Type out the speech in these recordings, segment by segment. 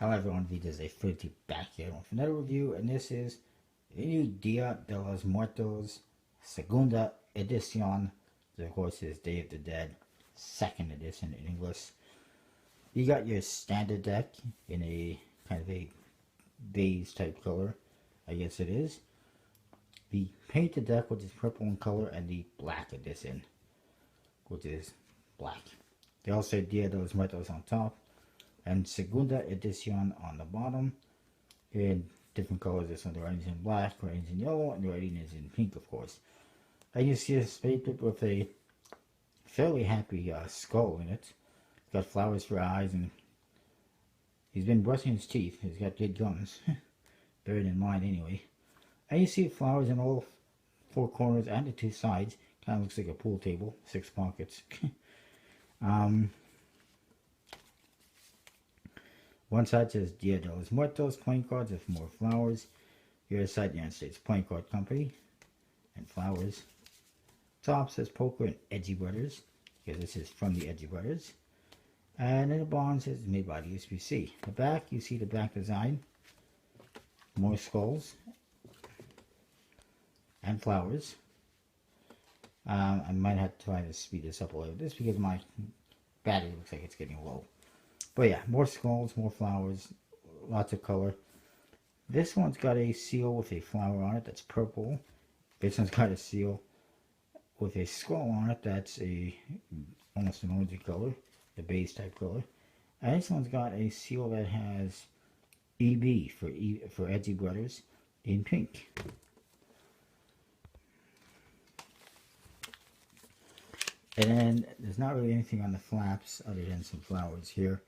Hello everyone, there's a 30 back here with another review, and this is the new Dia de los Muertos Segunda Edición. Of course, is Day of the Dead, second edition in English. You got your standard deck in a kind of a beige type color, I guess it is. The painted deck, which is purple in color, and the black edition, which is black. They also say Dia de los Muertos on top, and Segunda Edición on the bottom, in different colors. This one, the writing is in black, the writing is in yellow, and the writing is in pink, of course. And you see a spade with a fairly happy skull in it. It's got flowers for eyes, and he's been brushing his teeth. He's got good gums, better than mine anyway. And you see flowers in all four corners and the two sides. Kind of looks like a pool table, 6 pockets. One side says Dia de los Muertos playing cards with more flowers. The other side, United States Playing Card Company and flowers. Top says Poker and Edgy Brothers, because this is from the Edgy Brothers. And then the bottom says made by the SPC. The back, you see the back design. More skulls and flowers. I might have to try to speed this up a little bit, because my battery looks like it's getting low. But yeah, more skulls, more flowers, lots of color. This one's got a seal with a flower on it that's purple. This one's got a seal with a skull on it that's almost an orangey color, the beige type color. And this one's got a seal that has EB for Edgy Brothers in pink. And then there's not really anything on the flaps other than some flowers here.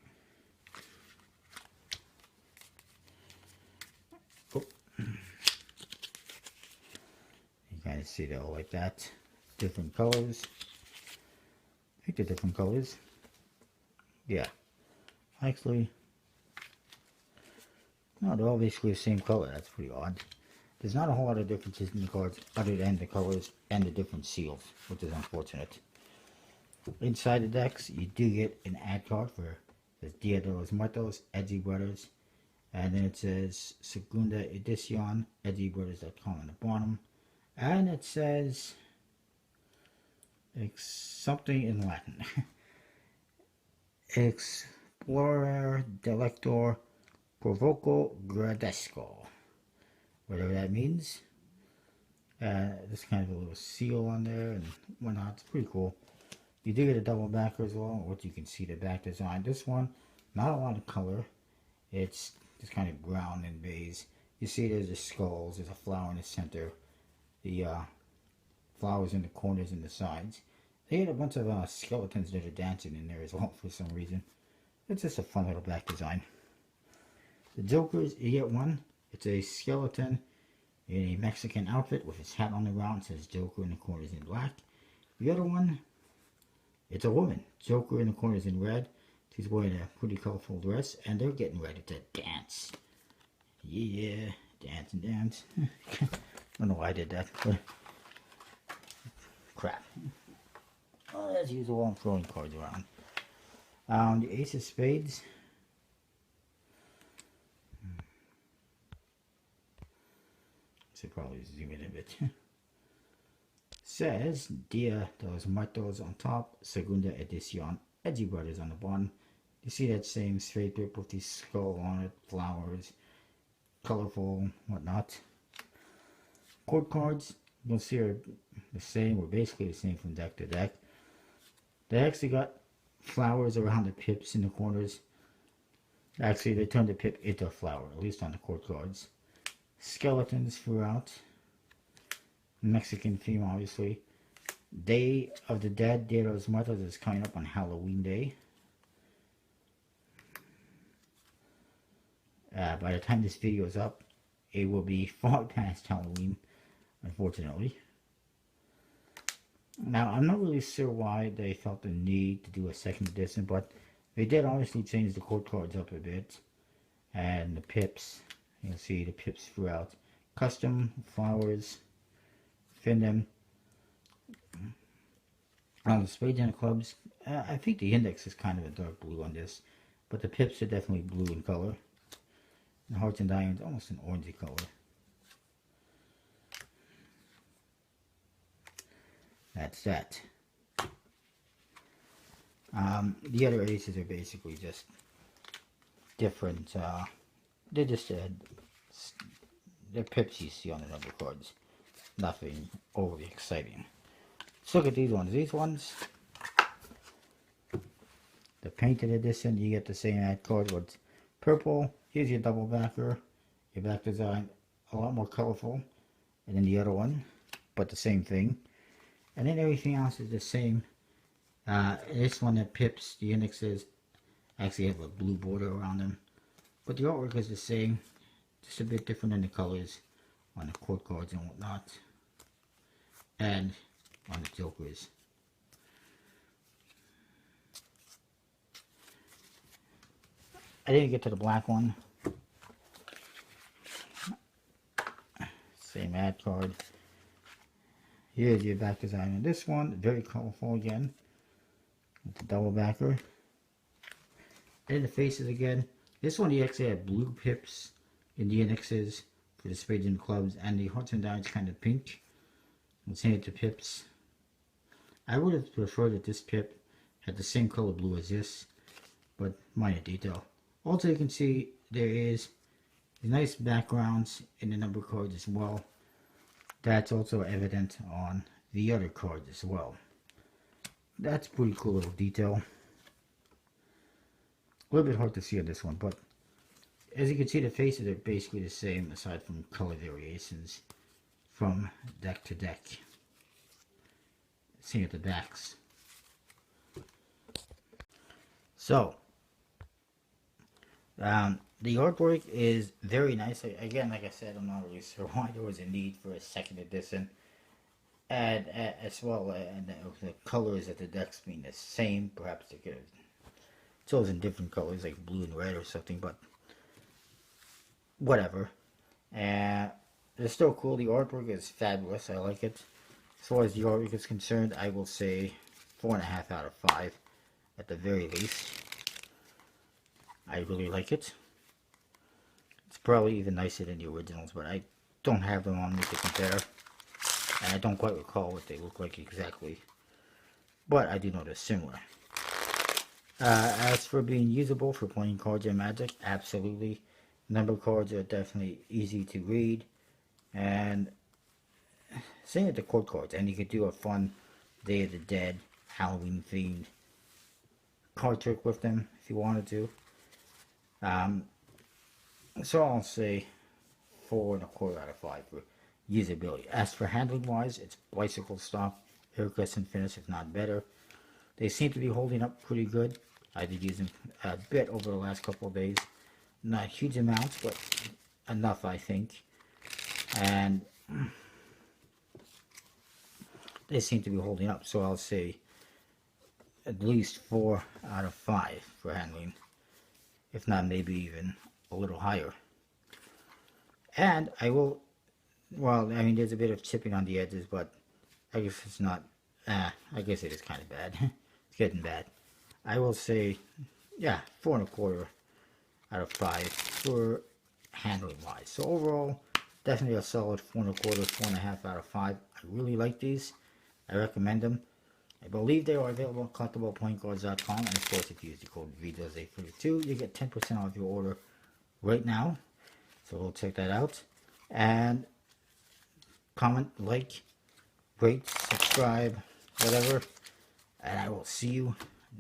You kind of see it all like that. Different colors. I think they're different colors. Yeah. Actually, no, they're all basically the same color. That's pretty odd. There's not a whole lot of differences in the cards other than the colors and the different seals, which is unfortunate. Inside the decks, you do get an ad card for the Dia de los Muertos, Edgy Brothers. And then it says Segunda Edición, edgybrothers.com on the bottom. And it says something in Latin. Explorer Delector Provoco Gradesco. Whatever that means. There's kind of a little seal on there and whatnot. It's pretty cool. You do get a double backer as well, which you can see the back design. This one, not a lot of color. It's just kind of brown and beige. You see there's the skulls, there's a flower in the center, the flowers in the corners and the sides. They had a bunch of skeletons that are dancing in there as well for some reason. It's just a fun little back design. The Jokers, you get one. It's a skeleton in a Mexican outfit with his hat on the ground. It says Joker in the corners in black. The other one, it's a woman. Joker in the corners in red. She's wearing a pretty colorful dress, and they're getting ready to dance. Yeah, dance and dance. I don't know why I did that, but crap. Well, as usual, I'm throwing cards around. The Ace of Spades. Should probably zoom in a bit. Says Dia de los Muertos on top, Segunda Edición, Edgy Brothers on the bottom. You see that same straight grip with the skull on it, flowers, colorful, whatnot. Court cards, you'll see are the same, or basically the same from deck to deck. They actually got flowers around the pips in the corners. Actually, they turned the pip into a flower, at least on the court cards. Skeletons throughout. Mexican theme, obviously. Day of the Dead, Dia de los Muertos, is coming up on Halloween Day. By the time this video is up, it will be far past Halloween, unfortunately. Now, I'm not really sure why they felt the need to do a second edition, but they did obviously change the court cards up a bit. And the pips, you'll see the pips throughout. Custom, flowers, fin them. On the spades and the clubs, I think the index is kind of a dark blue on this, but the pips are definitely blue in color. And Hearts and Diamonds, almost an orangey color. That's that. The other aces are basically just different. They're just they're pips you see on the number cards. Nothing overly exciting. Let's look at these ones. These ones, the painted edition, you get the same ad card with purple. Here's your double backer. Your back design, a lot more colorful. And then the other one, but the same thing. And then everything else is the same. This one, the pips, the indexes, actually have a blue border around them. But the artwork is the same. Just a bit different in the colors on the court cards and whatnot. And on the jokers. I didn't get to the black one. Same ad card. Here's your back design on this one. Very colorful again. With the double backer. And the faces again. This one you actually have blue pips in the indexes for the spades and clubs. And the hearts and diamonds kind of pink. And same with the pips. I would have preferred that this pip had the same color blue as this. But minor detail. Also you can see there is nice backgrounds in the number cards as well. That's also evident on the other cards as well. That's pretty cool little detail. A little bit hard to see on this one, but as you can see the faces are basically the same aside from color variations from deck to deck. Same at the backs. So, the artwork is very nice. Again, like I said, I'm not really sure why there was a need for a second edition. And as well, and the colors of the decks being the same. Perhaps they could have chosen different colors like blue and red or something, but whatever. And it's still cool. The artwork is fabulous. I like it. As far as the artwork is concerned, I will say 4.5 out of 5 at the very least. I really like it. It's probably even nicer than the originals, but I don't have them on me to compare. And I don't quite recall what they look like exactly. But I do know they're similar. As for being usable for playing cards and Magic, absolutely. Number cards are definitely easy to read. And same with the court cards. And you could do a fun Day of the Dead, Halloween themed card trick with them if you wanted to. So I'll say 4.25 out of 5 for usability. As for handling wise, it's bicycle stock, haircuts and finish, if not better. They seem to be holding up pretty good. I did use them a bit over the last couple of days. Not huge amounts, but enough I think. And they seem to be holding up, so I'll say at least 4 out of 5 for handling. If not, maybe even a little higher. And I will, well, I mean, there's a bit of chipping on the edges, but I guess it's not, I guess it is kind of bad. It's getting bad. I will say, yeah, 4.25 out of 5 for handling wise. So overall, definitely a solid 4.25, 4.5 out of 5. I really like these. I recommend them. I believe they are available at collectibleplayingcards.com, and of course if you use the code VJose32 you get 10% off your order right now, so we'll check that out. And comment, like, rate, subscribe, whatever, and I will see you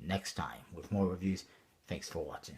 next time with more reviews. Thanks for watching.